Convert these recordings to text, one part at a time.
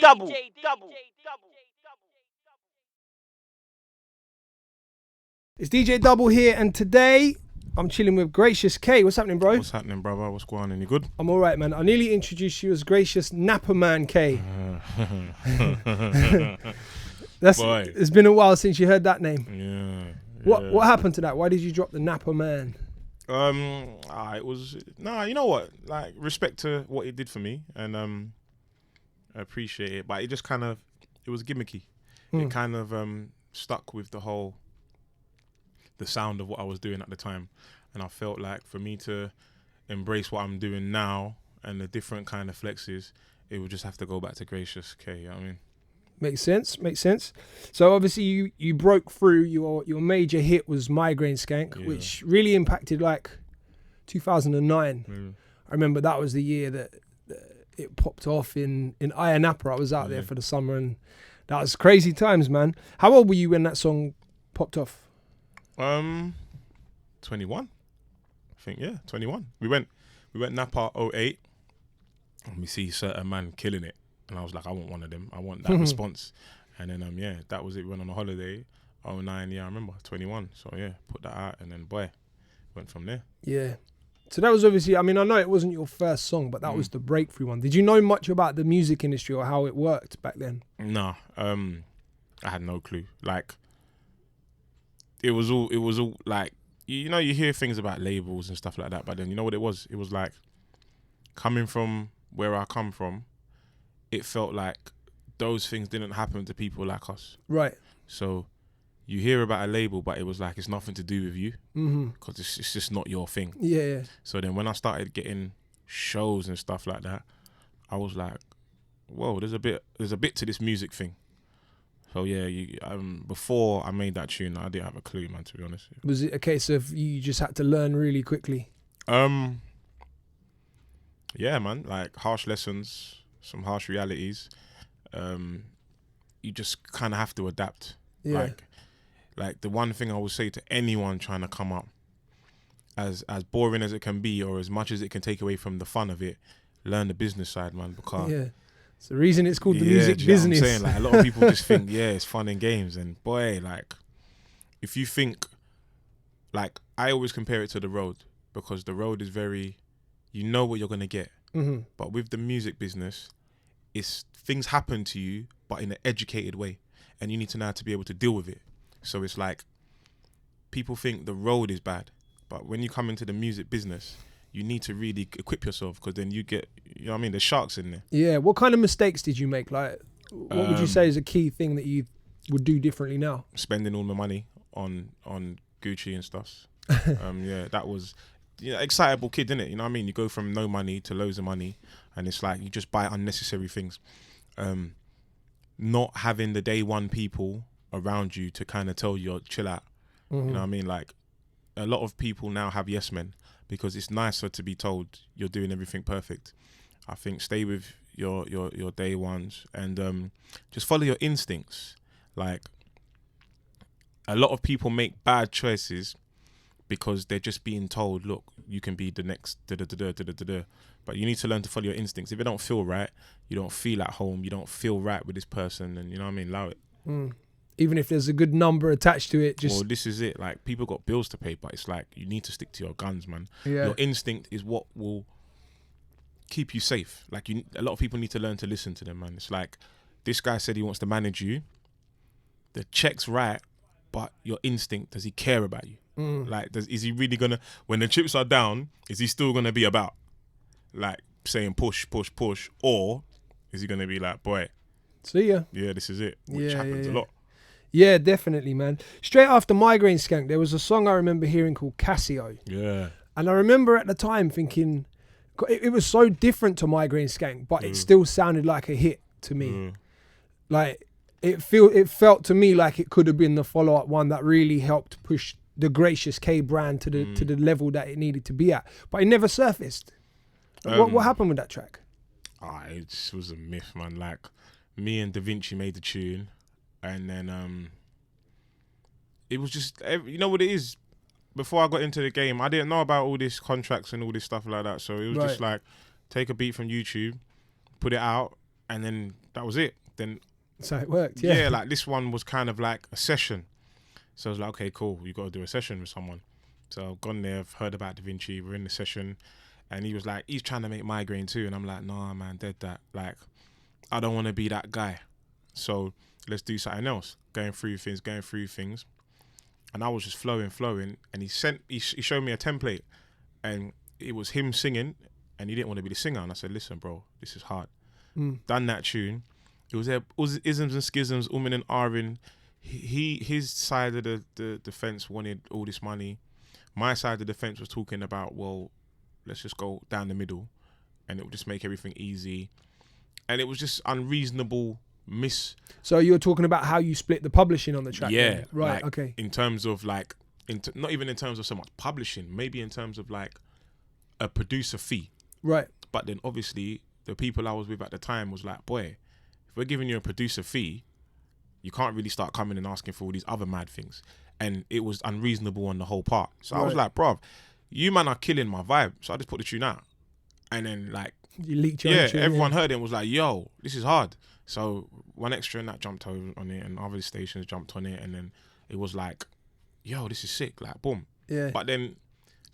Double. It's DJ Double here, and today I'm chilling with Gracious K. What's happening, bro? What's happening, brother? What's going on? You good? I'm all right, man. I nearly introduced you as Gracious Napper Man K. Boy. It's been a while since you heard that name. Yeah. What happened to that? Why did you drop the Napper Man? It was you know what? Like, respect to what it did for me, and I appreciate it. But it just kind of, it was gimmicky. It kind of stuck with the sound of what I was doing at the time, and I felt like for me to embrace what I'm doing now and the different kind of flexes, it would just have to go back to Gracious K. You know what I mean? Makes sense. So obviously you broke through. Your major hit was Migrain Skank, which really impacted like 2009. I remember that was the year that it popped off in Ayia Napa. I was out there for the summer, and that was crazy times, man. How old were you when that song popped off? 21. I think 21. We went Napa 08, and we see certain man killing it. And I was like, I want one of them. I want that response. And then, that was it. We went on a holiday. 09, I remember, 21. So, put that out. And then, went from there. Yeah. So that was obviously, I mean, I know it wasn't your first song, but that was the breakthrough one. Did you know much about the music industry or how it worked back then? No. I had no clue. Like, it was all like, you know, you hear things about labels and stuff like that. But then, you know what it was? It was like, coming from where I come from, it felt like those things didn't happen to people like us. Right. So you hear about a label, but it was like, it's nothing to do with you because it's just not your thing. Yeah. So then when I started getting shows and stuff like that, I was like, whoa, there's a bit to this music thing. So before I made that tune, I didn't have a clue, man, to be honest. Was it a case of you just had to learn really quickly? Yeah, man, like harsh lessons, some harsh realities. You just kind of have to adapt. Yeah. Like the one thing I would say to anyone trying to come up, as boring as it can be, or as much as it can take away from the fun of it, learn the business side, man. Because it's the reason it's called the music business. I'm saying, like, a lot of people just think, it's fun and games, and boy, like, if you think, like, I always compare it to the road, because the road is very, you know what you're gonna get. But with the music business, it's things happen to you, but in an educated way, and you need to know how to be able to deal with it. So it's like, people think the road is bad, but when you come into the music business, you need to really equip yourself, because then you get, you know what I mean, there's sharks in there. Yeah. What kind of mistakes did you make? Like, what would you say is a key thing that you would do differently now? Spending all my money on Gucci and stuff. That was, excitable kid, innit? You know what I mean? You go from no money to loads of money, and it's like you just buy unnecessary things. Not having the day one people around you to kind of tell you, chill out. You know what I mean? Like, a lot of people now have yes men, because it's nicer to be told you're doing everything perfect. I think stay with your day ones, and just follow your instincts. Like, a lot of people make bad choices because they're just being told, look, you can be the next da-da-da-da-da-da-da. But you need to learn to follow your instincts. If it don't feel right, you don't feel at home, you don't feel right with this person, and you know what I mean, allow it. Even if there's a good number attached to it, Well, this is it. Like, people got bills to pay, but it's like, you need to stick to your guns, man. Yeah. Your instinct is what will keep you safe. Like, a lot of people need to learn to listen to them, man. It's like, this guy said he wants to manage you. The check's right, but your instinct, does he care about you? Like, is he really gonna, when the chips are down, is he still gonna be about, like, saying push, or is he gonna be like, boy, see ya? Yeah, this is it, which happens a lot. Yeah, definitely, man. Straight after Migrain Skank, there was a song I remember hearing called Casio. Yeah. And I remember at the time thinking, it was so different to Migrain Skank, but it still sounded like a hit to me. Like, it felt to me like it could have been the follow-up one that really helped push the Gracious K brand to the level that it needed to be at. But it never surfaced. What happened with that track? It was a myth, man. Like, me and Da Vinci made the tune, and then it was just, you know what it is? Before I got into the game, I didn't know about all these contracts and all this stuff like that. So it was just like, take a beat from YouTube, put it out, and then that was it. Then So it worked, yeah. like this one was kind of like a session. So I was like, okay, cool, you got to do a session with someone. So I've gone there, I've heard about Da Vinci, we're in the session, and he was like, he's trying to make Migrain too, and I'm like, nah, man, dead that. Like, I don't want to be that guy. So let's do something else. Going through things, and I was just flowing, and he showed me a template, and it was him singing, and he didn't want to be the singer, and I said, listen, bro, this is hard. Done that tune. It was there, isms and schisms, and ahhing. His side of the fence wanted all this money. My side of the fence was talking about, well, let's just go down the middle, and it would just make everything easy. And it was just unreasonable So you were talking about how you split the publishing on the track? Yeah. Then? Right, like, okay. In terms of like, not even in terms of so much publishing, maybe in terms of like a producer fee. Right. But then obviously the people I was with at the time was like, boy, if we're giving you a producer fee, you can't really start coming and asking for all these other mad things. And it was unreasonable on the whole part. So I was like, bruv, you man are killing my vibe. So I just put the tune out. And then like, you leaked your own tune, everyone heard it and was like, yo, this is hard. So One Extra and that jumped on it, and other stations jumped on it, and then it was like, yo, this is sick, like boom. Yeah. But then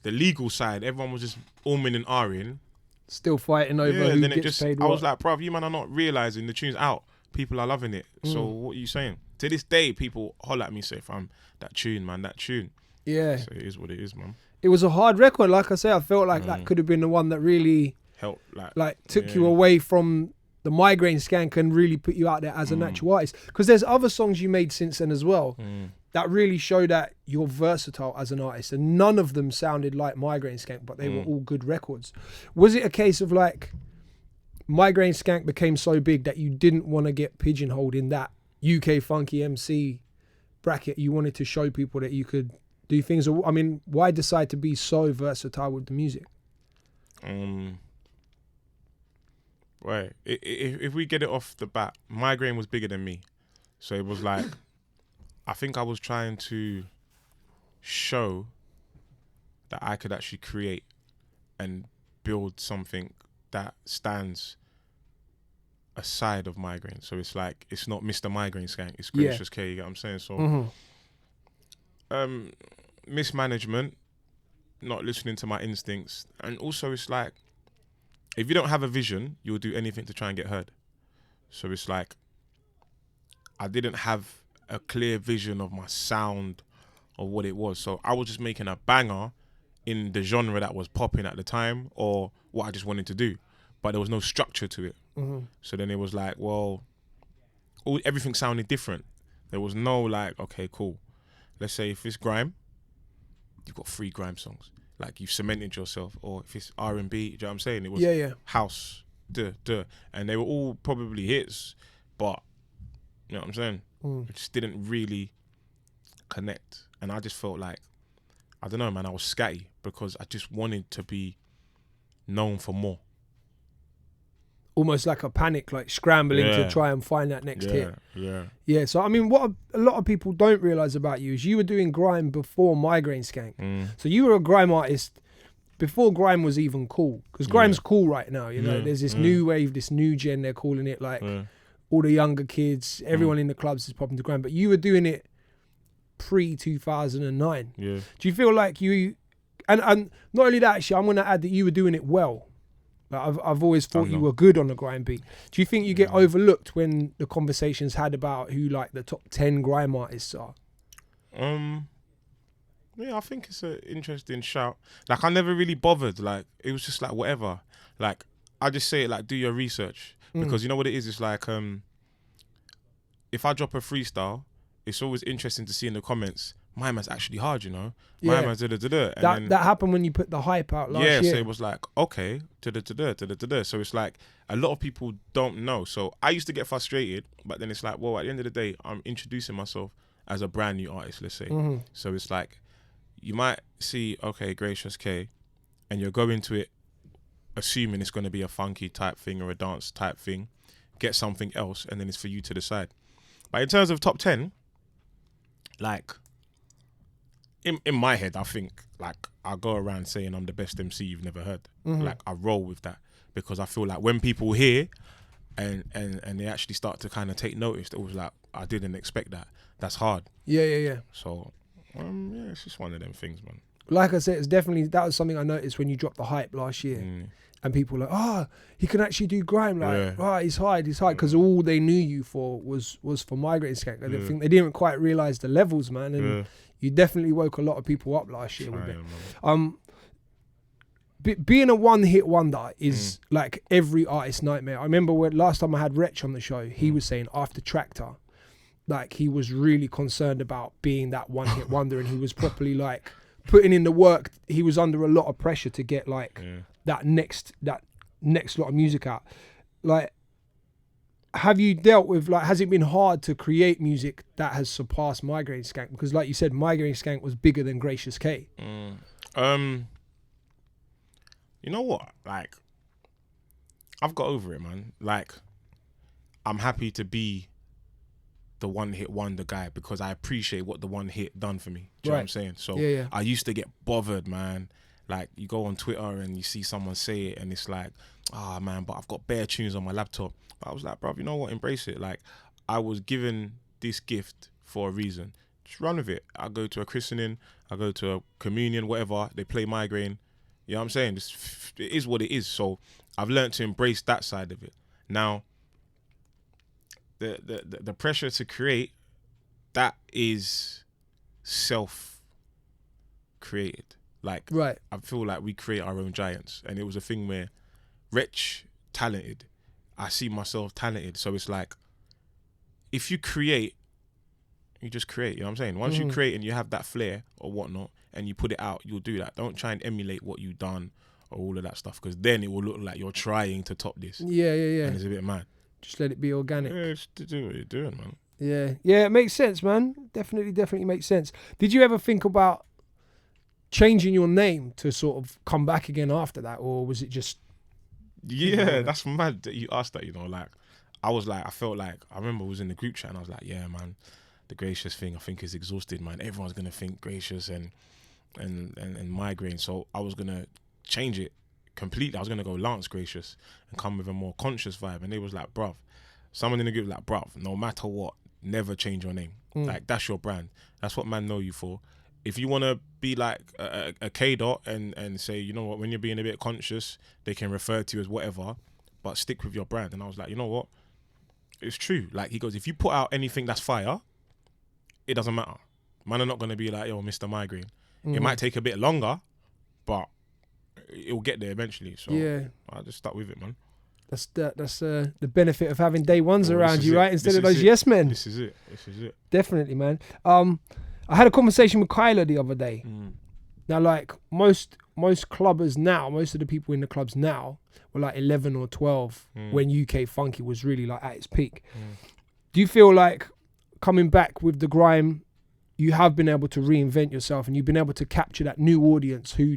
the legal side, everyone was just and ahhing. Still fighting over who then gets paid what. I was like, bruv, you man are not realising the tune's out. People are loving it. So what are you saying? To this day, people holler at me, say, fam, that tune, man, that tune. Yeah. So it is what it is, man. It was a hard record. Like I say, I felt like that could have been the one that really helped, like took you away from the Migrain Skank and really put you out there as a natural artist. Because there's other songs you made since then as well that really show that you're versatile as an artist, and none of them sounded like Migrain Skank, but they were all good records. Was it a case of like Migrain Skank became so big that you didn't want to get pigeonholed in that UK funky MC bracket? You wanted to show people that you could do things? I mean, why decide to be so versatile with the music? Right. If we get it off the bat, Migrain was bigger than me. So it was like, I think I was trying to show that I could actually create and build something that stands aside of Migrain. So it's like, it's not Mr. Migrain Skank, it's Gracious K, you get what I'm saying? So mismanagement, not listening to my instincts, and also it's like, if you don't have a vision, you'll do anything to try and get heard. So it's like, I didn't have a clear vision of my sound or what it was. So I was just making a banger in the genre that was popping at the time, or what I just wanted to do. But there was no structure to it. So then it was like, well, everything sounded different. There was no like, okay, cool. Let's say if it's grime, you've got 3 grime songs. Like you've cemented yourself. Or if it's R&B, you know what I'm saying? It was house, and they were all probably hits, but you know what I'm saying? It just didn't really connect. And I just felt like, I don't know, man, I was scatty because I just wanted to be known for more. Almost like a panic, like scrambling to try and find that next hit. Yeah, so I mean, what a lot of people don't realise about you is you were doing grime before Migrain Skank. So you were a grime artist before grime was even cool. Because grime's cool right now, you know. There's this new wave, this new gen, they're calling it, like all the younger kids, everyone in the clubs is popping to grime. But you were doing it pre-2009. Yeah. Do you feel like you... And not only that, actually, I'm going to add that you were doing it well. Like I've always thought you were good on the grime beat. Do you think you get overlooked when the conversations had about who like the top 10 grime artists are? Yeah, I think it's an interesting shout. Like I never really bothered. Like it was just like whatever. Like I just say it like do your research, because you know what it is. It's like if I drop a freestyle, it's always interesting to see in the comments, my man's actually hard, you know. My man's da-da-da-da. That happened when you put the hype out last year. Yeah, so it was like, okay, da-da-da-da. So it's like, a lot of people don't know. So I used to get frustrated, but then it's like, well, at the end of the day, I'm introducing myself as a brand new artist, let's say. So it's like, you might see, okay, Gracious K, and you're going to it assuming it's going to be a funky type thing or a dance type thing, get something else, and then it's for you to decide. But in terms of top 10, like, in my head, I think like I go around saying I'm the best MC you've never heard. Like I roll with that because I feel like when people hear and they actually start to kind of take notice, it was like I didn't expect that. That's hard. Yeah. So it's just one of them things, man. Like I said, that was something I noticed when you dropped the hype last year. And people were like, he can actually do grime. Like, he's high. Because all they knew you for was for Migrain Skank. I think they didn't quite realise the levels, man. And you definitely woke a lot of people up last year with it. Being a one-hit wonder is like every artist's nightmare. I remember last time I had Wretch on the show, he was saying after Tractor, like he was really concerned about being that one-hit wonder, and he was properly like putting in the work. He was under a lot of pressure to get like that next lot of music out. Like, have you dealt with, like, has it been hard to create music that has surpassed Migrain Skank? Because like you said, Migrain Skank was bigger than Gracious K. You know what? Like, I've got over it, man. Like, I'm happy to be the one-hit wonder guy because I appreciate what the one hit done for me. Do you know what I'm saying? So I used to get bothered, man. Like, you go on Twitter and you see someone say it and it's like, man, but I've got bare tunes on my laptop. But I was like, bruv, you know what? Embrace it. Like, I was given this gift for a reason. Just run with it. I go to a christening, I go to a communion, whatever. They play Migrain. You know what I'm saying? It is what it is. So I've learned to embrace that side of it. Now, the pressure to create, that is self-created. Like, I feel like we create our own giants. And it was a thing where Wretch, talented. I see myself talented. So it's like, if you create, you just create. You know what I'm saying? Once you create and you have that flair or whatnot, and you put it out, you'll do that. Don't try and emulate what you've done or all of that stuff, because then it will look like you're trying to top this. Yeah. And it's a bit mad. Just let it be organic. Yeah, just do what you're doing, man. Yeah, it makes sense, man. Definitely makes sense. Did you ever think about changing your name to sort of come back again after that, or was it just... Yeah, that's mad that you asked that, you know. Like, I felt like, I remember I was in the group chat and I was like, yeah, man, the Gracious thing I think is exhausted, man. Everyone's going to think Gracious and Migrain. So I was going to change it completely. I was going to go Lance Gracious and come with a more conscious vibe. And they was like, bruv, someone in the group was like, bruv, no matter what, never change your name. Like, that's your brand. That's what man know you for. If you want to be like a K-Dot and say, you know what, when you're being a bit conscious, they can refer to you as whatever, but stick with your brand. And I was like, you know what? It's true. Like, he goes, if you put out anything that's fire, it doesn't matter. Man are not going to be like, yo, Mr. Migrain. It might take a bit longer, but it'll get there eventually. So I just stuck with it, man. That's the benefit of having day ones around you, right? Instead of those yes men. This is it. Definitely, man. I had a conversation with Kyla the other day. Now, like most clubbers now, most of the people in the clubs now were like 11 or 12 when UK Funky was really like at its peak. Do you feel like coming back with the grime, you have been able to reinvent yourself and you've been able to capture that new audience who,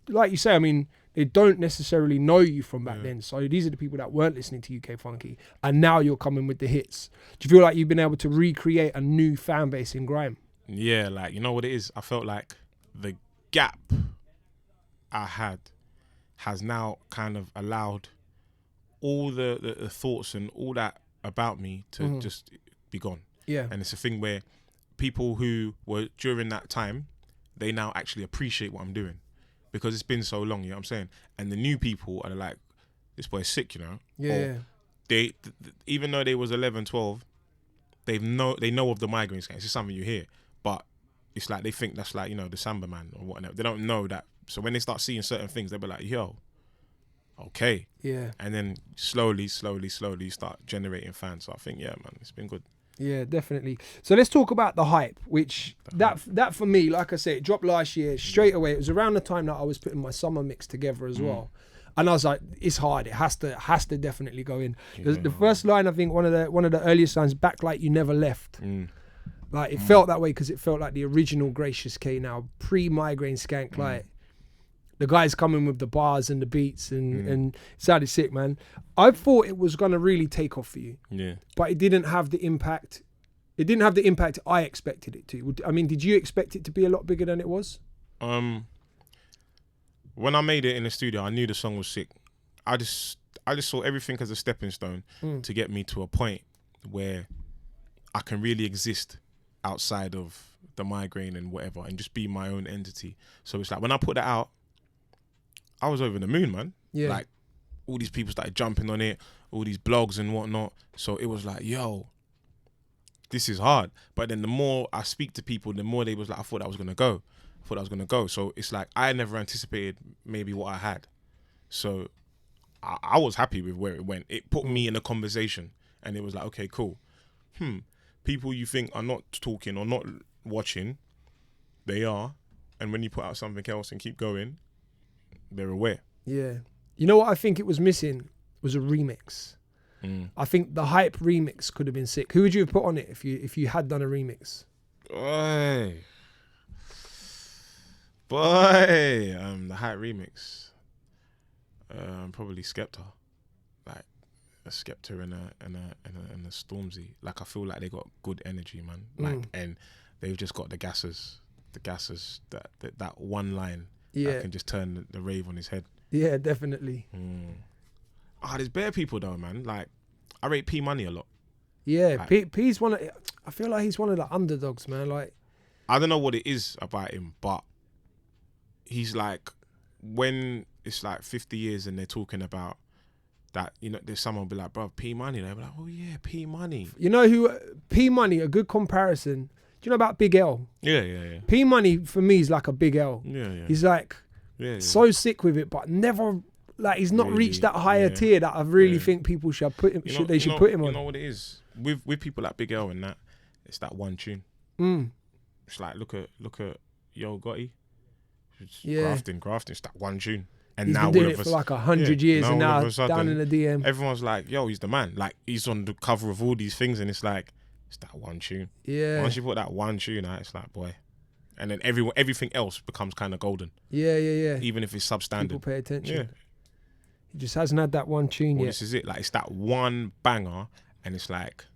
like you say, I mean, they don't necessarily know you from back then. So these are the people that weren't listening to UK Funky, and now you're coming with the hits. Do you feel like you've been able to recreate a new fan base in grime? Yeah, like, you know what it is? I felt like the gap I had has now kind of allowed all the thoughts and all that about me to just be gone. Yeah. And it's a thing where people who were during that time, they now actually appreciate what I'm doing because it's been so long, you know what I'm saying? And the new people are like, this boy's sick, you know? Yeah. Or they, even though they was 11, 12, they know of the Migrain Skank. It's just something you hear. But it's like they think that's like, you know, the Samba man or whatnot. They don't know that. So when they start seeing certain things, they'll be like, yo, okay. Yeah. And then slowly start generating fans. So I think, yeah, man, it's been good. Yeah, definitely. So let's talk about the hype, which that for me, like I said, it dropped last year straight away. It was around the time that I was putting my summer mix together as well. And I was like, it's hard. It has to definitely go in. The first line, I think one of the earliest lines, back like you never left. Like it felt that way because it felt like the original Gracious K now, pre-Migrain Skank. Like the guys coming with the bars and the beats and it sounded sick, man. I thought it was gonna really take off for you. Yeah. But it didn't have the impact. It didn't have the impact I expected it to. I mean, did you expect it to be a lot bigger than it was? when I made it in the studio, I knew the song was sick. I just saw everything as a stepping stone to get me to a point where I can really exist outside of the migraine and whatever, and just be my own entity. So it's like when I put that out, I was over the moon, man. Yeah. Like all these people started jumping on it, all these blogs and whatnot. So it was like, yo, this is hard. But then the more I speak to people, the more they was like, I thought that was gonna go. So it's like I never anticipated maybe what I had. So I was happy with where it went. It put me in a conversation, and it was like, okay, cool. People you think are not talking or not watching, they are. And when you put out something else and keep going, they're aware. Yeah. You know what I think it was missing was a remix. I think the Hype remix could have been sick. Who would you have put on it if you had done a remix? Boy, the Hype remix. Probably Skepta, like a Skepta and a Stormzy. Like I feel like they got good energy, man. Like and they've just got the gassers that one line that can just turn the rave on his head. Yeah, definitely. There's bare people though, man. Like I rate P Money a lot. Yeah, like, P's one of. I feel like he's one of the underdogs, man. Like I don't know what it is about him, but he's like when it's like 50 years and they're talking about that, you know, there's someone be like, bro, P Money. They'll be like, oh yeah, P Money. You know who, P Money, a good comparison. Do you know about Big L? Yeah. P Money for me is like a Big L. Yeah. He's like so sick with it, but never, like he's not reached that higher tier that I really think people should put him, should put him on. You know what it is? With people like Big L and that, it's that one tune. It's like, look at Yo Gotti. Grafting, it's that one tune. And he's now been doing it for like 100 years, and now down in the DM. Everyone's like, yo, he's the man. Like, he's on the cover of all these things, and it's like, it's that one tune. Yeah. Once you put that one tune out, it's like, boy. And then everything else becomes kind of golden. Yeah. Even if it's substandard. People pay attention. Yeah. He just hasn't had that one tune yet. This is it. Like, it's that one banger, and it's like,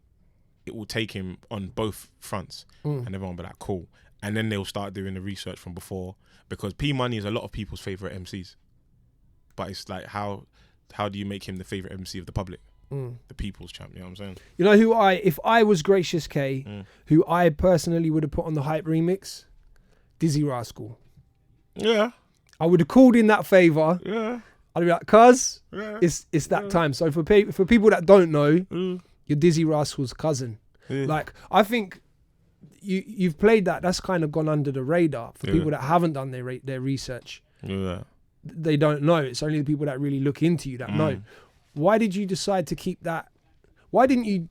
it will take him on both fronts. And everyone will be like, cool. And then they'll start doing the research from before, because P Money is a lot of people's favourite MCs. But it's like, how do you make him the favourite MC of the public? The people's champ, you know what I'm saying? You know who if I was Gracious K, who I personally would have put on the Hype remix? Dizzee Rascal. Yeah. I would have called in that favour. Yeah. I'd be like, cuz, it's that time. So for people that don't know, you're Dizzee Rascal's cousin. Yeah. Like, I think you've played that. That's kind of gone under the radar for people that haven't done their research. Yeah. They don't know. It's only the people that really look into you that know. Why did you decide to keep that? Why didn't you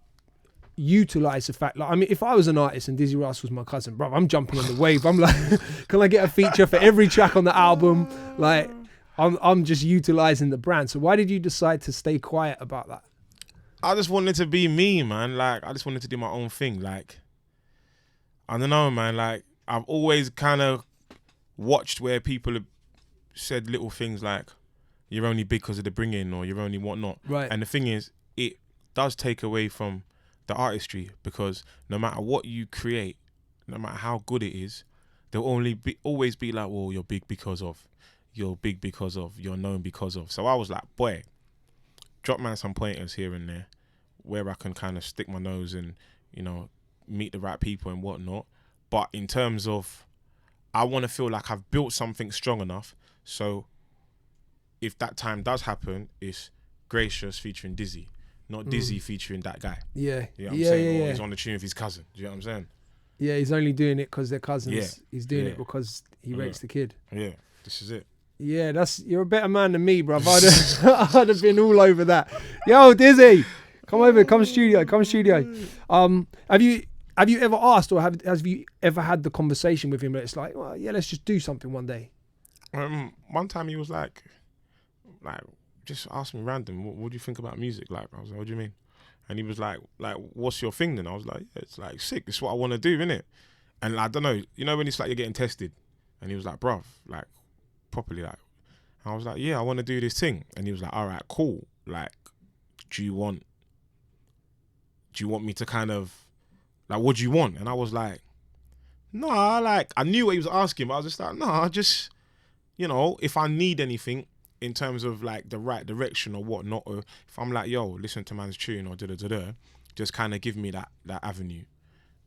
utilize the fact? Like, I mean, if I was an artist and Dizzee Rascal was my cousin, bro, I'm jumping on the wave. I'm like, can I get a feature for every track on the album? Like, I'm just utilizing the brand. So why did you decide to stay quiet about that? I just wanted to be me, man. Like, I just wanted to do my own thing. Like, I don't know, man. Like, I've always kind of watched where people have said little things like, you're only big because of the bring-in, or you're only whatnot. Right. And the thing is, it does take away from the artistry, because no matter what you create, no matter how good it is, there'll always be like, well, you're big because of, you're big because of, you're known because of. So I was like, boy, drop man some pointers here and there where I can kind of stick my nose and, you know, meet the right people and whatnot. But in terms of, I want to feel like I've built something strong enough. So if that time does happen, it's Gracious featuring Dizzee, not Dizzee featuring that guy. Yeah. You know what I'm saying? Or he's on the tune with his cousin. Do you know what I'm saying? Yeah, he's only doing it because they're cousins. Yeah. He's doing it because he rates the kid. Yeah, this is it. Yeah, you're a better man than me, bruv. I'd have been all over that. Yo, Dizzee, come over, come studio. Have you ever asked, or have you ever had the conversation with him that it's like, well, yeah, let's just do something one day? One time he was like, just ask me random, what do you think about music? Like, I was like, what do you mean? And he was like, what's your thing then? I was like, yeah, it's like sick. It's what I want to do, innit? And I don't know, you know when it's like you're getting tested? And he was like, bruv, like, properly, like. And I was like, yeah, I want to do this thing. And he was like, all right, cool. Like, do you want me to kind of, like, what do you want? And I was like, no, like, I knew what he was asking, but I was just like, no, you know, if I need anything in terms of like the right direction or whatnot, or if I'm like, yo, listen to man's tune or da-da-da-da, just kind of give me that avenue.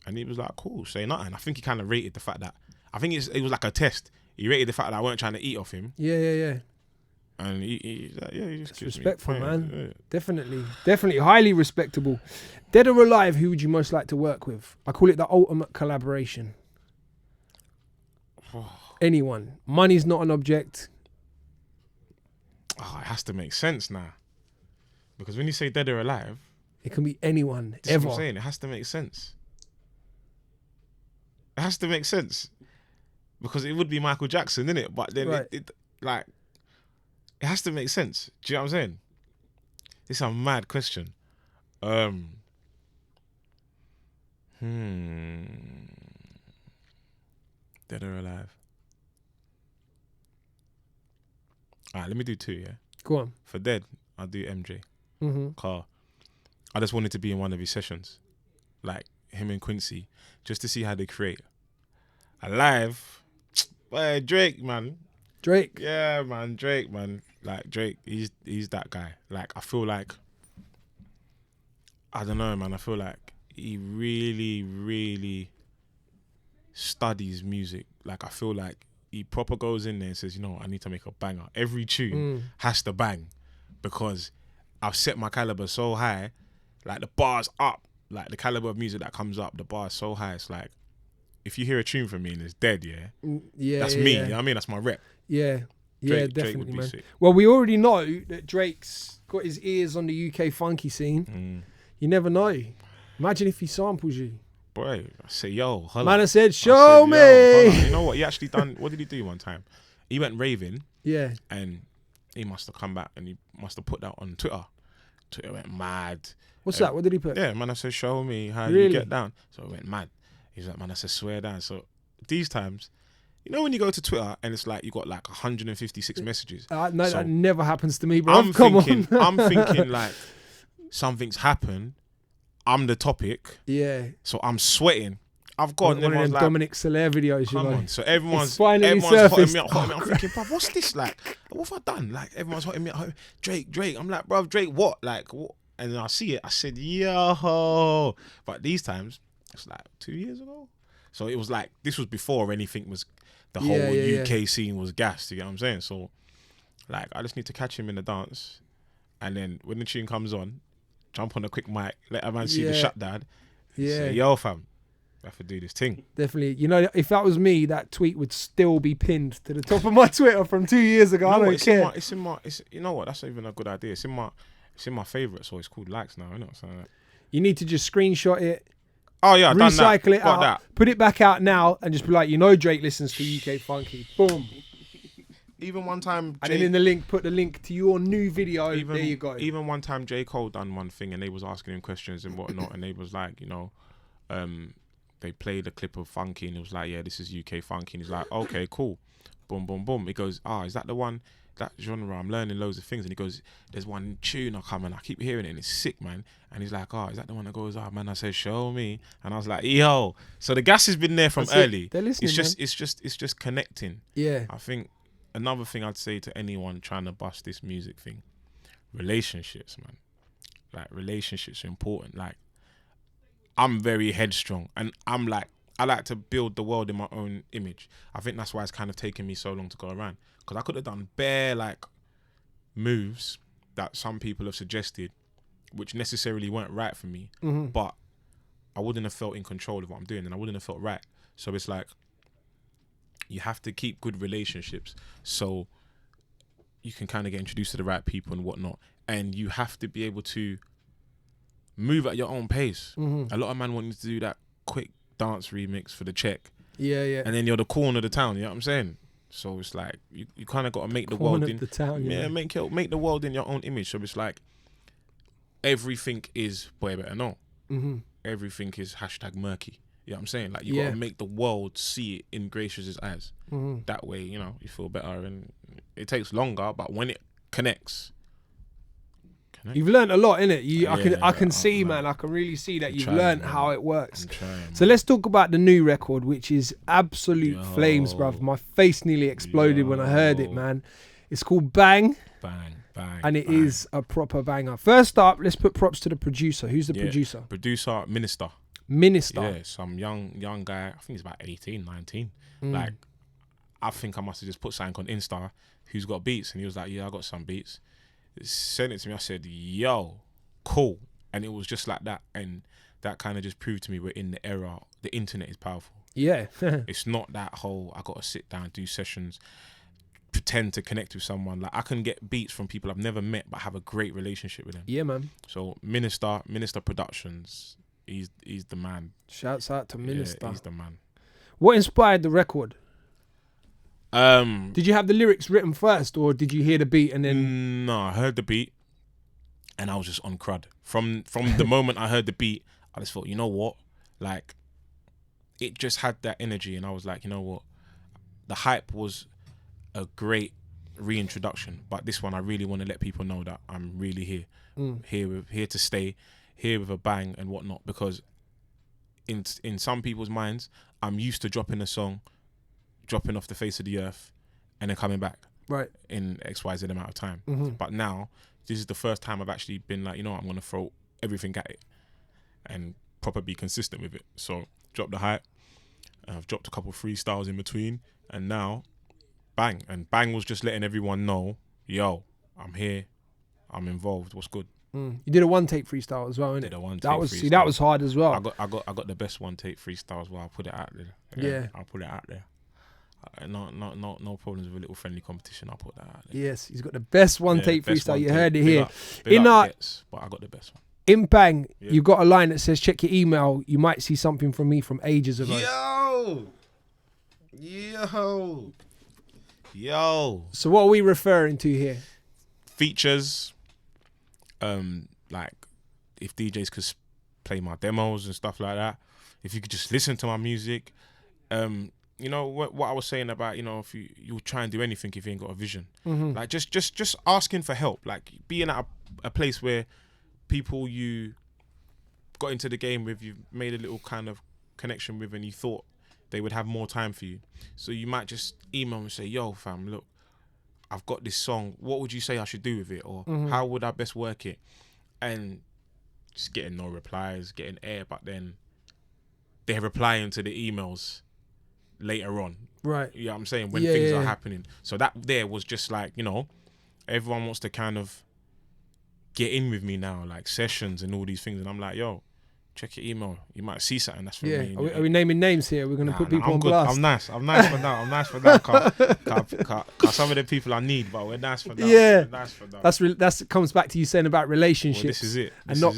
And he was like, cool, say nothing. I think he kind of rated the fact that, I think it was like a test. He rated the fact that I weren't trying to eat off him. Yeah. And he's like, yeah, he just It's gives respectful, me man. yeah. Definitely, highly respectable. Dead or alive, who would you most like to work with? I call it the ultimate collaboration. Anyone. Money's not an object. Oh, it has to make sense now. Because when you say dead or alive, it can be anyone, this is ever. what I'm saying, it has to make sense. It has to make sense. Because it would be Michael Jackson, innit? But then Right. it has to make sense. Do you know what I'm saying? It's a mad question. Dead or alive? Alright, let me do 2, yeah? Go on. For dead, I'll do MJ. Mm-hmm. Car. I just wanted to be in one of his sessions. Like him and Quincy. Just to see how they create. Alive, boy, Drake, man. Drake. Yeah, man, Drake, man. Like Drake, he's that guy. Like I feel like, I don't know, man. I feel like he really, really studies music. Like I feel like he proper goes in there and says, you know, I need to make a banger. Every tune has to bang because I've set my caliber so high. Like the bar's up. Like the caliber of music that comes up, the bar's so high. It's like, if you hear a tune from me and it's dead, that's me. Yeah. You know what I mean? That's my rep. Yeah, Drake definitely, would be man. sick. Well, we already know that Drake's got his ears on the UK funky scene. You never know. Imagine if he samples you. Boy, I say, yo, holla. Man, I said, show me. Yo, you know what? He actually done, what did he do one time? He went raving. Yeah. And he must have come back and he must have put that on Twitter. Twitter went mad. What's that? What did he put? Yeah, man, I said, show me how Really? you get down. So it went mad. He's like, man, I said, swear down. So these times, you know when you go to Twitter and it's like you got like 156 messages? No, so that never happens to me, bro. I'm Come thinking, on. I'm thinking like something's happened. I'm the topic. Yeah. So I'm sweating. I've got One of them like, Dominic Soler videos, you come know. on. So everyone's finally hotting surfaced. me up. I'm thinking, bruv, what's this like? What have I done? Like everyone's hotting me up. Drake. I'm like, bruv, Drake, what? Like what? And then I see it. I said, yo. But these times, it's like 2 years ago. So it was like, this was before anything was, the whole UK scene was gassed. You get what I'm saying? So like, I just need to catch him in the dance. And then when the tune comes on, jump on a quick mic, let a man see the shutdown. Yeah. Say, yo, fam, I have to do this thing. Definitely. You know, if that was me, that tweet would still be pinned to the top of my Twitter from 2 years ago. I don't care. You know what? That's not even a good idea. It's in my favourite, so it's called likes now, isn't it? So, you need to just screenshot it. Oh yeah, recycle it got out, that. put it back out now, and just be like, you know, Drake listens to UK Funky. Boom. Even one time, and then in the link, put the link to your new video. There you go. Even one time, J. Cole done one thing, and they was asking him questions and whatnot, and they was like, you know, they played a clip of Funky, and it was like, yeah, this is UK Funky, and he's like, okay, cool, boom, boom, boom. He goes, is that the one? That genre, I'm learning loads of things. And he goes, there's one tune I come and I keep hearing it and it's sick, man. And he's like, is that the one that goes, man? I said, show me. And I was like, yo. So the gas has been there from early. They're listening, it's just connecting. Yeah. I think another thing I'd say to anyone trying to bust this music thing, relationships, man. Like relationships are important. Like I'm very headstrong and I'm like, I like to build the world in my own image. I think that's why it's kind of taken me so long to go around. Because I could have done bare like moves that some people have suggested, which necessarily weren't right for me. But I wouldn't have felt in control of what I'm doing, and I wouldn't have felt right. So it's like you have to keep good relationships so you can kind of get introduced to the right people and whatnot. And you have to be able to move at your own pace. A lot of man want you to do that quick dance remix for the check. Yeah. And then you're the corner of the town, you know what I'm saying? So it's like you kind of got to make the world in the town, make the world in your own image. So it's like everything is boy better know. Everything is #murky. You know what I'm saying? Like you got to make the world see it in Gracious's eyes. That way, you know, you feel better, and it takes longer, but when it connects, You've learned a lot, innit? I can see, man. man. I can really see that you've trying, learned man. how it works. I'm trying, So let's talk about the new record, which is absolute flames, bruv. My face nearly exploded when I heard it, man. It's called Bang. Bang. And it is a proper banger. First up, let's put props to the producer. Who's the producer? Producer, Minister. Minister. Yeah, some young guy. I think he's about 18, 19. Like, I think I must have just put something on Insta. Who's got beats? And he was like, yeah, I got some beats. Sent it to me. I said, yo, cool. And it was just like that. And that kind of just proved to me we're in the era. The internet is powerful. Yeah. It's not that whole, I got to sit down, do sessions, pretend to connect with someone. Like, I can get beats from people I've never met but have a great relationship with them. Yeah, man. So Minister Productions, he's the man. Shouts out to Minister. Yeah, he's the man. What inspired the record? Did you have the lyrics written first, or did you hear the beat and then? No, I heard the beat and I was just on crud. From the moment I heard the beat, I just thought, you know what? Like, it just had that energy, and I was like, you know what? The hype was a great reintroduction, but this one I really want to let people know that I'm really here to stay, here with a bang and whatnot, because in some people's minds, I'm used to dropping a song, dropping off the face of the earth, and then coming back right in XYZ amount of time. But now this is the first time I've actually been like, you know what, I'm gonna throw everything at it and proper be consistent with it. So drop the hype, I've dropped a couple of freestyles in between, and now bang. And bang was just letting everyone know, yo, I'm here, I'm involved, what's good. You did a one take freestyle as well, innit? Did a one take that was freestyle. See, that was hard as well. I got the best one take freestyle as well. I'll put it out there. Yeah. I'll put it out there. No problems with a little friendly competition. I'll put that out there. Yes, he's got the best one take freestyle. You heard it Big here. up, big up Gets, but I got the best one. In Bang, you've got a line that says, check your email, you might see something from me from ages ago. Yo. So what are we referring to here? Features, like if DJs could play my demos and stuff like that. If you could just listen to my music. You know what I was saying about, you know, if you'll try and do anything if you ain't got a vision. Like just asking for help, like being at a place where people you got into the game with, you've made a little kind of connection with, and you thought they would have more time for you. So you might just email and say, yo fam, look, I've got this song, what would you say I should do with it? Or how would I best work it? And just getting no replies, getting air, but then they're replying to the emails later on. Right. You know what I'm saying? When things are happening. So that there was just like, you know, everyone wants to kind of get in with me now, like sessions and all these things. And I'm like, yo, check your email. You might see something that's from me. Are we naming names here? We're going to put people on good. blast. I'm nice for that. Cause some of the people I need, but we're nice for that. Yeah. We're nice for that. That's comes back to you saying about relationships. Well, this is it.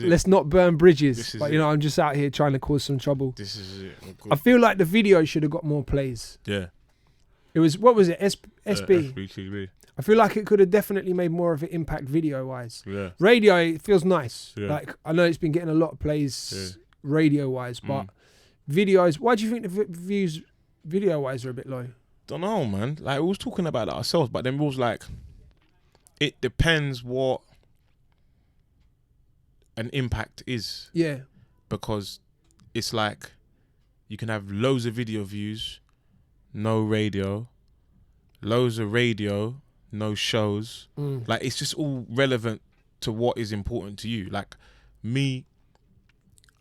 Let's not burn bridges. But, you know, it. I'm just out here trying to cause some trouble. This is it. I feel like the video should have got more plays. Yeah. It was, what was it? SB? SB. I feel like it could have definitely made more of an impact video-wise. Yeah. Radio, it feels nice. Yeah. Like, I know it's been getting a lot of plays radio-wise, but videos, why do you think the views video-wise are a bit low? Don't know, man. Like, we was talking about that ourselves, but then we was like, it depends what an impact is. Yeah. Because it's like, you can have loads of video views, no radio, loads of radio, no shows. Like, it's just all relevant to what is important to you. Like, me,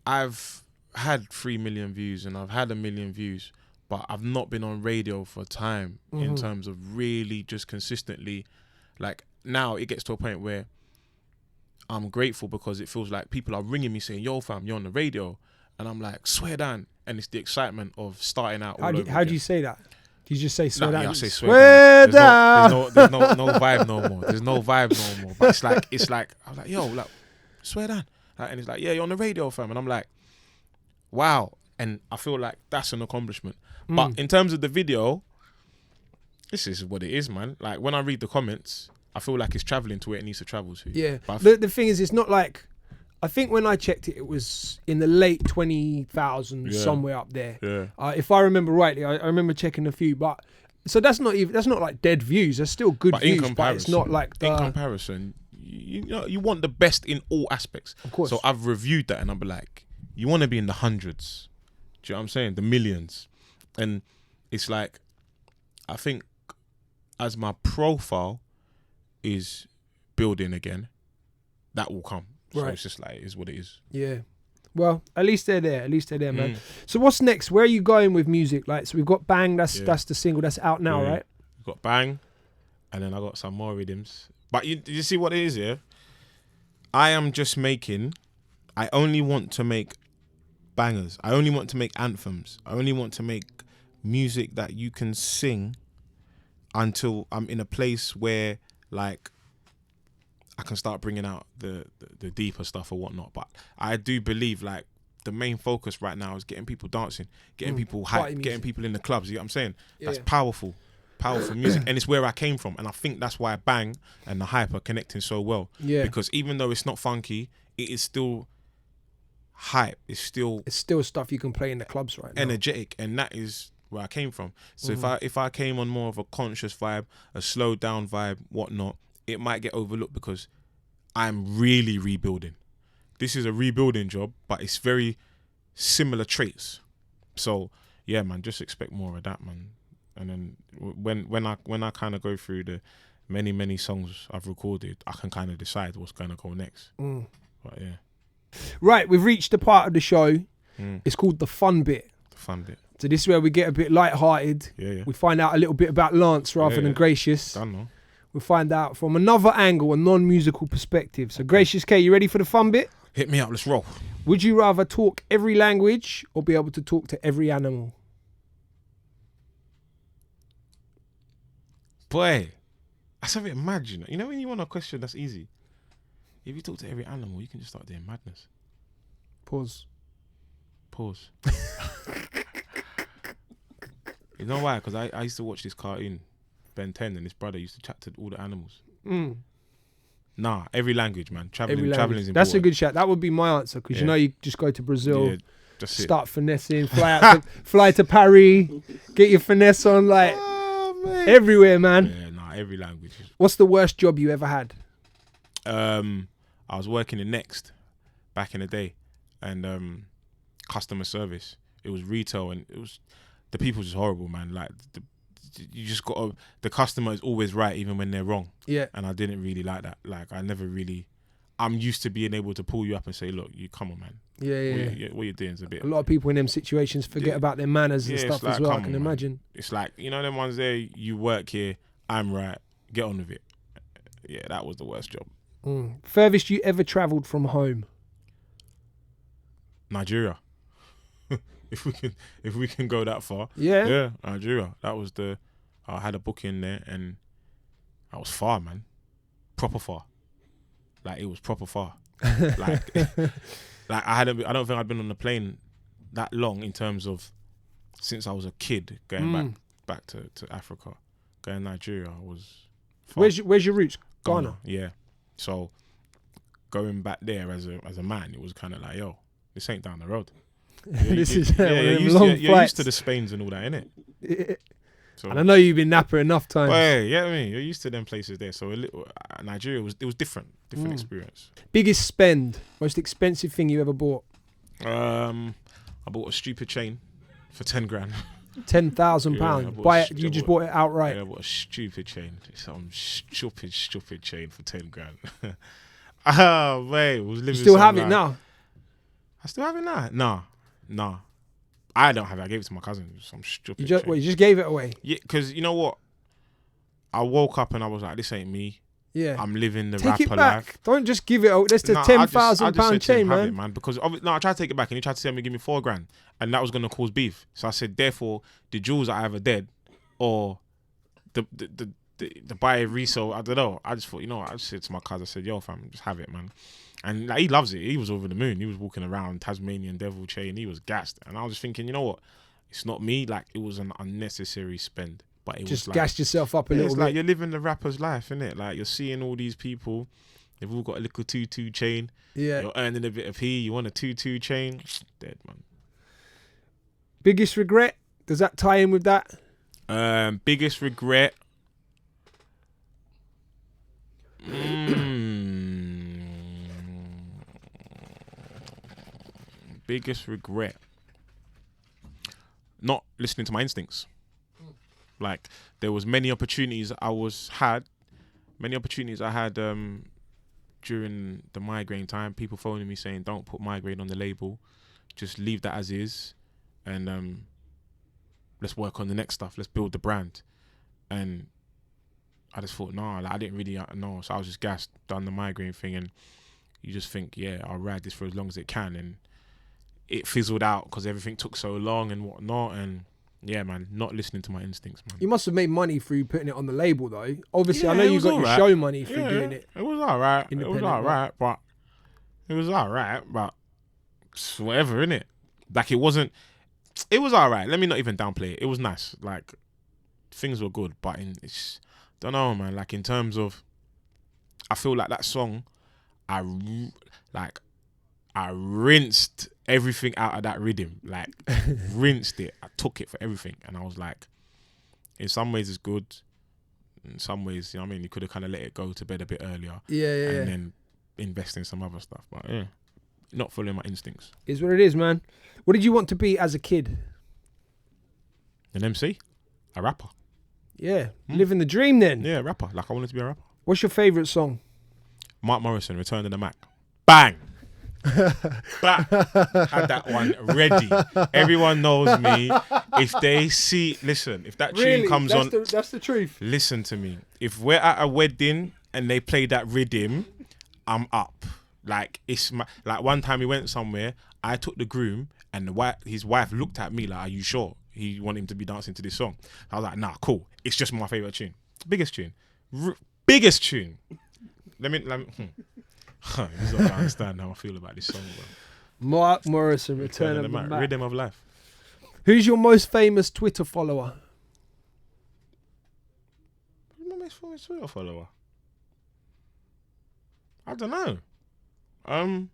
I've had 3 million views and I've had 1 million views, but I've not been on radio for time in terms of really just consistently. Like, now it gets to a point where I'm grateful because it feels like people are ringing me saying, yo fam, you're on the radio. And I'm like, swear down. And it's the excitement of starting out all over How do you say that? Do you just say swear down? Yeah, I say swear down. There's no vibe no more. There's no vibe no more. But it's like I was like, yo, like, swear down. Like, and it's like, yeah, you're on the radio, fam. And I'm like, wow. And I feel like that's an accomplishment. But in terms of the video, this is what it is, man. Like, when I read the comments, I feel like it's traveling to where it needs to travel to. Yeah. The thing is, it's not like, I think when I checked it, it was in the late 20,000, somewhere up there. Yeah. If I remember rightly, I remember checking a few, but so that's not like dead views. There's still good views, but it's not like in comparison, you know, you want the best in all aspects. Of course. So I've reviewed that and I'm like, you want to be in the hundreds. Do you know what I'm saying? The millions. And it's like, I think as my profile is building again, that will come. So it's just like, it is what it is. Yeah. Well, at least they're there. At least they're there, man. So what's next? Where are you going with music? Like, so we've got Bang. That's the single that's out now, right? We've got Bang, and then I got some more rhythms. But you see what it is, yeah? I am just making. I only want to make bangers. I only want to make anthems. I only want to make music that you can sing until I'm in a place where, like, I can start bringing out the deeper stuff or whatnot. But I do believe, like, the main focus right now is getting people dancing, getting people hyped, getting people in the clubs. You know what I'm saying? That's powerful music. And it's where I came from. And I think that's why Bang and the hype are connecting so well. Yeah. Because even though it's not funky, it is still hype. It's still stuff you can play in the clubs right now. Energetic. And that is where I came from. So if I came on more of a conscious vibe, a slowed down vibe, whatnot, it might get overlooked because I'm really rebuilding. This is a rebuilding job, but it's very similar traits. So yeah, man, just expect more of that, man. And then when I kind of go through the many songs I've recorded, I can kind of decide what's gonna go next. But yeah. Right, we've reached the part of the show. It's called the fun bit. The fun bit. So this is where we get a bit light-hearted. Yeah. We find out a little bit about Lance rather than Gracious. Done, no? We'll find out from another angle, a non-musical perspective. So Gracious K, you ready for the fun bit? Hit me up, let's roll. Would you rather talk every language or be able to talk to every animal? Boy, that's a bit mad, you know. You know when you want a question that's easy? If you talk to every animal, you can just start doing madness. Pause. You know why? Because I used to watch this cartoon, Ben 10, and his brother used to chat to all the animals. Nah, every language, man. Traveling is important. That's a good chat. That would be my answer, because you know you just go to Brazil, start finessing, fly to Paris, get your finesse on, like everywhere, man. Yeah, nah, every language. What's the worst job you ever had? I was working in Next back in the day, and customer service. It was retail, and the people just horrible, man. Like you just got the customer is always right even when they're wrong. Yeah. And I didn't really like that. Like I'm used to being able to pull you up and say, look, you come on, man. Yeah. What you're doing is a bit. A lot of people in them situations forget about their manners and stuff as well. I can imagine. Man. It's like, you know, them ones there. You work here. I'm right. Get on with it. Yeah, that was the worst job. Furthest you ever travelled from home? Nigeria. if we can go that far. Yeah, Nigeria. That was I had a booking there, and I was far, man. Proper far. Like, it was proper far. like I don't think I'd been on a plane that long in terms of since I was a kid going back to Africa. Going to Nigeria was far. Where's your roots? Ghana. Yeah. So going back there as a man, it was kind of like, yo, this ain't down the road. You're used to the Spains and all that, innit? Yeah. So, and I know you've been Napa enough times. Yeah, I mean, you're used to them places there. So Nigeria was different experience. Biggest spend, most expensive thing you ever bought? I bought a stupid chain for 10 grand. £10,000. You just bought it outright. Yeah, I bought a stupid chain. Some stupid chain for 10 grand. Oh, mate, was living. You still have it now? I still have it now. Nah. I don't have it. I gave it to my cousin. Some stupid. You just gave it away? Yeah, because you know what? I woke up and I was like, this ain't me. Yeah. I'm living the rapper life. Don't just give it away. That's the £10,000 chain, man. Have it, man. Because I tried to take it back and he tried to tell me give me 4 grand. And that was going to cause beef. So I said, therefore, the jewels are either dead or the buy resale, I don't know. I just thought, you know what? I just said to my cousin, I said, yo, fam, just have it, man. And like, he loves it. He was over the moon. He was walking around Tasmanian devil chain. He was gassed. And I was just thinking, you know what? It's not me. Like, it was an unnecessary spend. But it just was like, gassed yourself up a little bit. It's like you're living the rapper's life, innit? Like, you're seeing all these people. They've all got a little 2-2 chain. Yeah. You're earning a bit of You want a 2-2 chain? Dead, man. Biggest regret? Does that tie in with that? Biggest regret? biggest regret. Not listening to my instincts. Like, there was many opportunities I had during the Migrain time. People phoning me saying, don't put Migrain on the label. Just leave that as is. And let's work on the next stuff. Let's build the brand. And I just thought, no, like, I didn't really know. So I was just gassed, done the Migrain thing. And you just think, yeah, I'll ride this for as long as it can. And it fizzled out because everything took so long and whatnot. And yeah, man, not listening to my instincts, man. You must have made money through putting it on the label, though. Obviously, Yeah, I know you got your alright. show money through doing it. It was all right. It was all independent, right, but it's whatever, innit? Like, it was all right. Let me not even downplay it. It was nice. Like, things were good, but don't know, man. Like, in terms of, I feel like that song, I rinsed everything out of that rhythm. Like, rinsed it. I took it for everything. And I was like, in some ways it's good. In some ways, you know what I mean? You could have kind of let it go to bed a bit earlier. And then invest in some other stuff. But yeah, not following my instincts. Is what it is, man. What did you want to be as a kid? An MC? A rapper? Yeah. Living the dream then. Yeah, rapper. Like, I wanted to be a rapper. What's your favourite song? Mark Morrison, Return to the Mac. Bang! But had that one ready. Everyone knows me. If they see, listen, if that tune comes on, that's the truth. Listen to me. If we're at a wedding and they play that rhythm, I'm up. Like, it's like one time we went somewhere, I took the groom and his wife looked at me like, are you sure he want him to be dancing to this song? I was like, nah, cool. It's just my favourite tune. Biggest tune. Biggest tune. Let me you don't understand how I feel about this song, bro. Mark Morrison, Return of the Mac. Rhythm of life. Who's your most famous Twitter follower? Who's my most famous Twitter follower? I don't know. I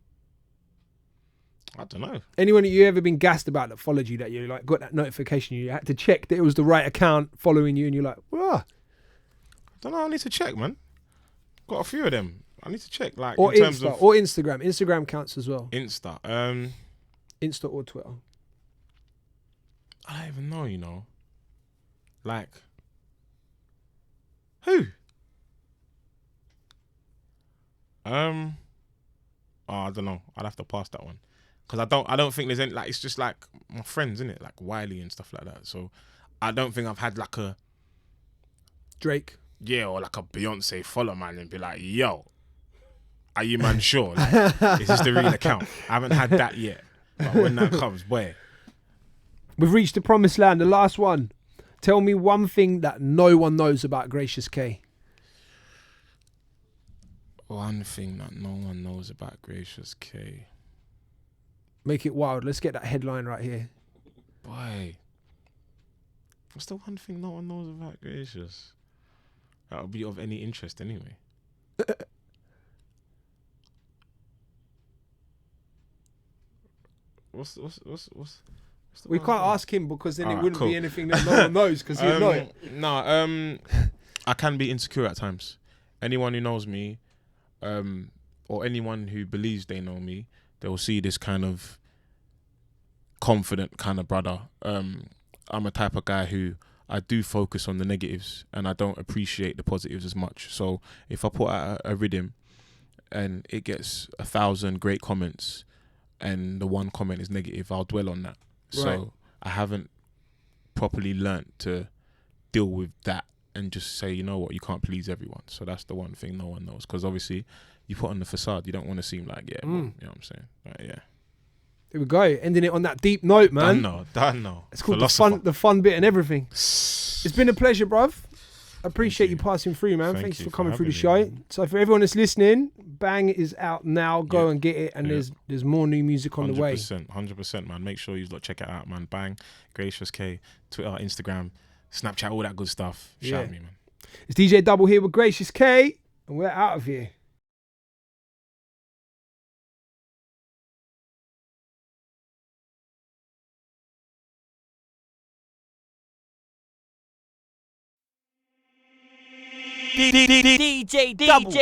don't know. Anyone that you ever been gassed about that followed you, that you like got that notification, you had to check that it was the right account following you, and you're like, whoa. I don't know. I need to check, man. Got a few of them. I need to check, like, or in terms Insta, of or Instagram. Instagram counts as well. Insta. Insta or Twitter. I don't even know, you know. Like, who? I don't know. I'd have to pass that one, because I don't think there's any, like, it's just like my friends, innit? Like Wiley and stuff like that. So I don't think I've had like a Drake. Yeah, or like a Beyonce follow, man, and be like, yo, are you, man, sure? Like, is this the real account? I haven't had that yet. But when that comes, boy. We've reached the promised land, the last one. Tell me one thing that no one knows about Gracious K. One thing that no one knows about Gracious K. Make it wild. Let's get that headline right here. Boy. What's the one thing no one knows about Gracious? That would be of any interest anyway. What's we can't ask him, because then it wouldn't be anything that no one knows, because he'd know it. No, I can be insecure at times. Anyone who knows me, or anyone who believes they know me, they'll see this kind of confident kind of brother. I'm a type of guy who, I do focus on the negatives and I don't appreciate the positives as much. So if I put out a rhythm and it gets 1,000 great comments and the one comment is negative, I'll dwell on that. Right. So I haven't properly learnt to deal with that and just say, you know what, you can't please everyone. So that's the one thing no one knows, because obviously you put on the facade, you don't want to seem like, yeah, well, you know what I'm saying? Right, yeah. There we go. Ending it on that deep note, man. Done no. It's called the fun bit and everything. It's been a pleasure, bruv. I appreciate you passing through, man. Thanks for coming through the show. So for everyone that's listening, Bang is out now. Go and get it. And there's more new music on the way. 100%, man. Make sure you check it out, man. Bang, Gracious K, Twitter, Instagram, Snapchat, all that good stuff. Shout me, man. It's DJ Double here with Gracious K, and we're out of here. DJ Double.